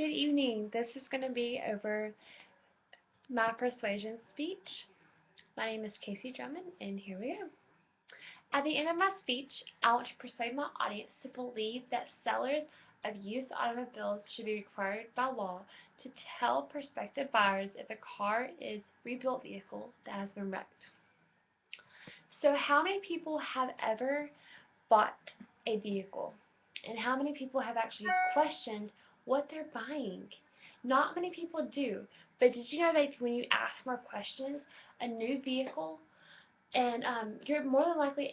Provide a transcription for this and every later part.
Good evening. This is going to be over my persuasion speech. My name is Casey Drummond, and here we go. At the end of my speech, I want to persuade my audience to believe that sellers of used automobiles should be required by law to tell prospective buyers if the car is a rebuilt vehicle that has been wrecked. So how many people have ever bought a vehicle? And how many people have actually questioned what they're buying? Not many people do, but did you know that when you ask more questions, a new vehicle, and you're more than likely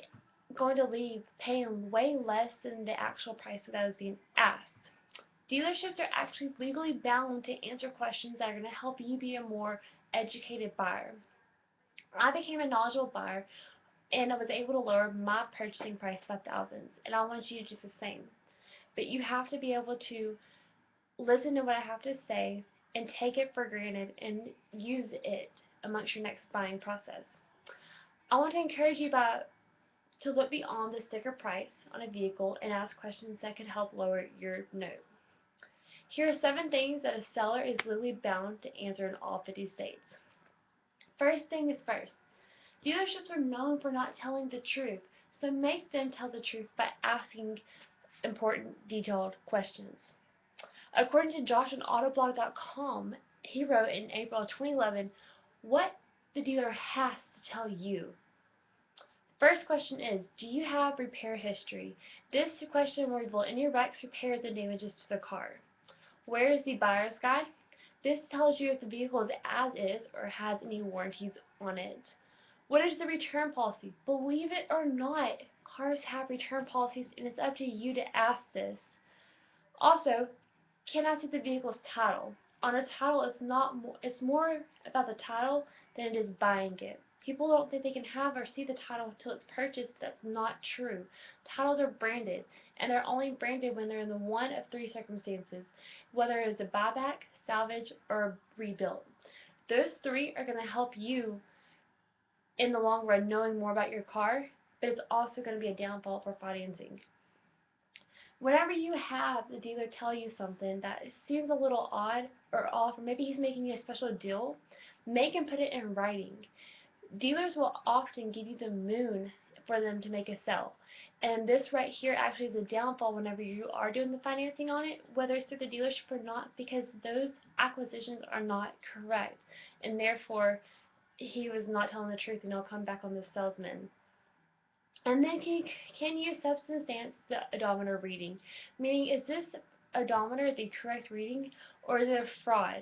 going to leave paying way less than the actual price that was being asked. Dealerships are actually legally bound to answer questions that are going to help you be a more educated buyer. I became a knowledgeable buyer and I was able to lower my purchasing price by thousands, and I want you to do the same. But you have to be able to listen to what I have to say and take it for granted and use it amongst your next buying process. I want to encourage you to look beyond the sticker price on a vehicle and ask questions that could help lower your note. Here are 7 things that a seller is legally bound to answer in all 50 states. First thing is first. Dealerships are known for not telling the truth, so make them tell the truth by asking important, detailed questions. According to Josh on Autoblog.com, he wrote in April 2011 what the dealer has to tell you. First question is, do you have repair history? This question will reveal any wrecks, repairs, and damages to the car. Where is the buyer's guide? This tells you if the vehicle is as is or has any warranties on it. What is the return policy? Believe it or not, cars have return policies, and it's up to you to ask this. Also, can I see the vehicle's title? On a title, it's more about the title than it is buying it. People don't think they can have or see the title until it's purchased, but that's not true. Titles are branded, and they're only branded when they're in the one of 3 circumstances, whether it is a buyback, salvage, or rebuilt. Those 3 are going to help you in the long run knowing more about your car, but it's also going to be a downfall for financing. Whenever you have the dealer tell you something that seems a little odd or off, or maybe he's making you a special deal, make him put it in writing. Dealers will often give you the moon for them to make a sale. And this right here actually is a downfall whenever you are doing the financing on it, whether it's through the dealership or not, because those acquisitions are not correct. And therefore, he was not telling the truth, and he'll come back on the salesman. And then can you substance the odometer reading? Meaning, is this odometer the correct reading, or is it a fraud?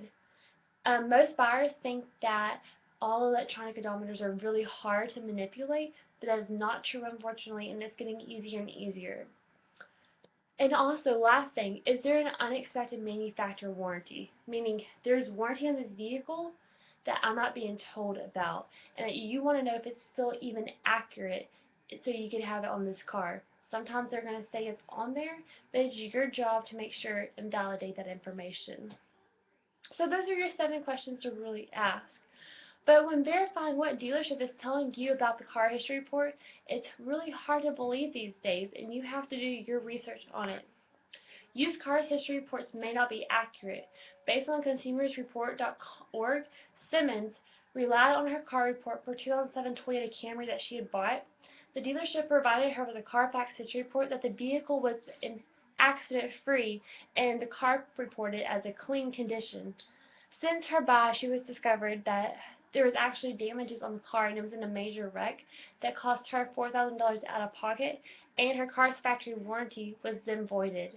Most buyers think that all electronic odometers are really hard to manipulate, but that is not true, unfortunately, and it's getting easier and easier. And also, last thing, is there an unexpected manufacturer warranty? Meaning, there's warranty on this vehicle that I'm not being told about, and that you want to know if it's still even accurate so you can have it on this car. Sometimes they're going to say it's on there, but it's your job to make sure and validate that information. So those are your 7 questions to really ask. But when verifying what dealership is telling you about the car history report, it's really hard to believe these days, and you have to do your research on it. Used car history reports may not be accurate. Based on consumersreport.org, Simmons relied on her car report for 2007 Toyota Camry that she had bought. The dealership provided her with a Carfax history report that the vehicle was accident-free and the car reported as a clean condition. Since her buy, she was discovered that there was actually damages on the car, and it was in a major wreck that cost her $4,000 out of pocket, and her car's factory warranty was then voided.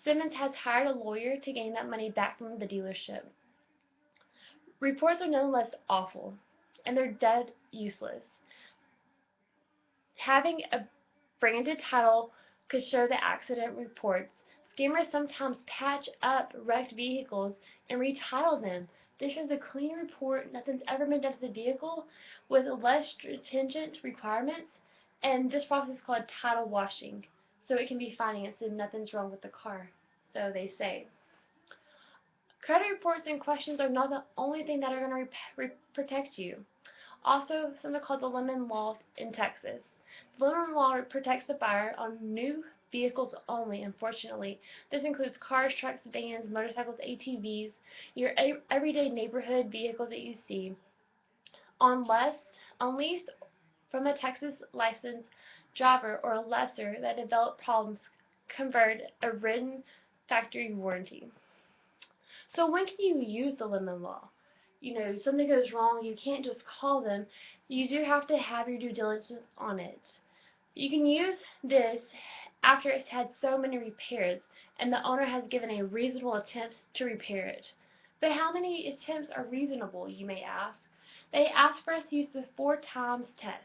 Simmons has hired a lawyer to gain that money back from the dealership. Reports are nonetheless awful, and they're dead useless. Having a branded title could show the accident reports. Scammers sometimes patch up wrecked vehicles and retitle them. This is a clean report, nothing's ever been done to the vehicle, with less stringent requirements, and this process is called title washing, so it can be financed and nothing's wrong with the car, so they say. Credit reports and questions are not the only thing that are going to protect you. Also, something called the Lemon Law in Texas. The Lemon Law protects the buyer on new vehicles only, unfortunately. This includes cars, trucks, vans, motorcycles, ATVs, your everyday neighborhood vehicles that you see, on lease from a Texas licensed driver or lessor that develop problems convert a written factory warranty. So when can you use the lemon law? Something goes wrong, you can't just call them. You do have to have your due diligence on it. You can use this after it's had so many repairs and the owner has given a reasonable attempt to repair it. But how many attempts are reasonable, you may ask? They ask for us to use the 4 times test.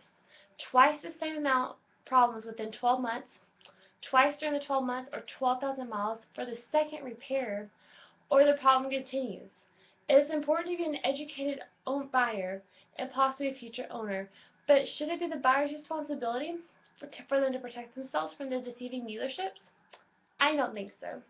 Twice the same amount problems within 12 months, twice during the 12 months, or 12,000 miles for the second repair, or the problem continues. It is important to be an educated buyer and possibly a future owner, but should it be the buyer's responsibility for them to protect themselves from the deceiving dealerships? I don't think so.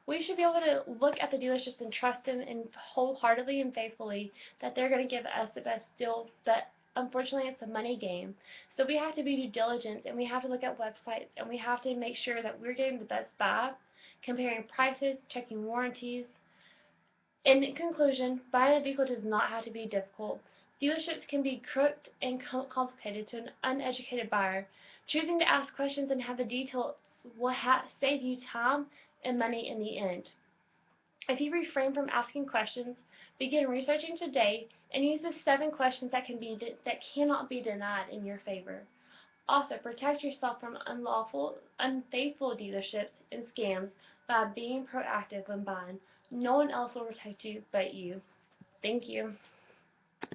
We should be able to look at the dealerships and trust them and wholeheartedly and faithfully that they're going to give us the best deal, but unfortunately it's a money game. So we have to be due diligence and we have to look at websites and we have to make sure that we're getting the best buy, comparing prices, checking warranties. In conclusion, buying a vehicle does not have to be difficult. Dealerships can be crooked and complicated to an uneducated buyer. Choosing to ask questions and have the details will save you time and money in the end. If you refrain from asking questions, begin researching today and use the 7 questions that cannot be denied in your favor. Also, protect yourself from unfaithful dealerships and scams by being proactive when buying. No one else will protect you but you. Thank you.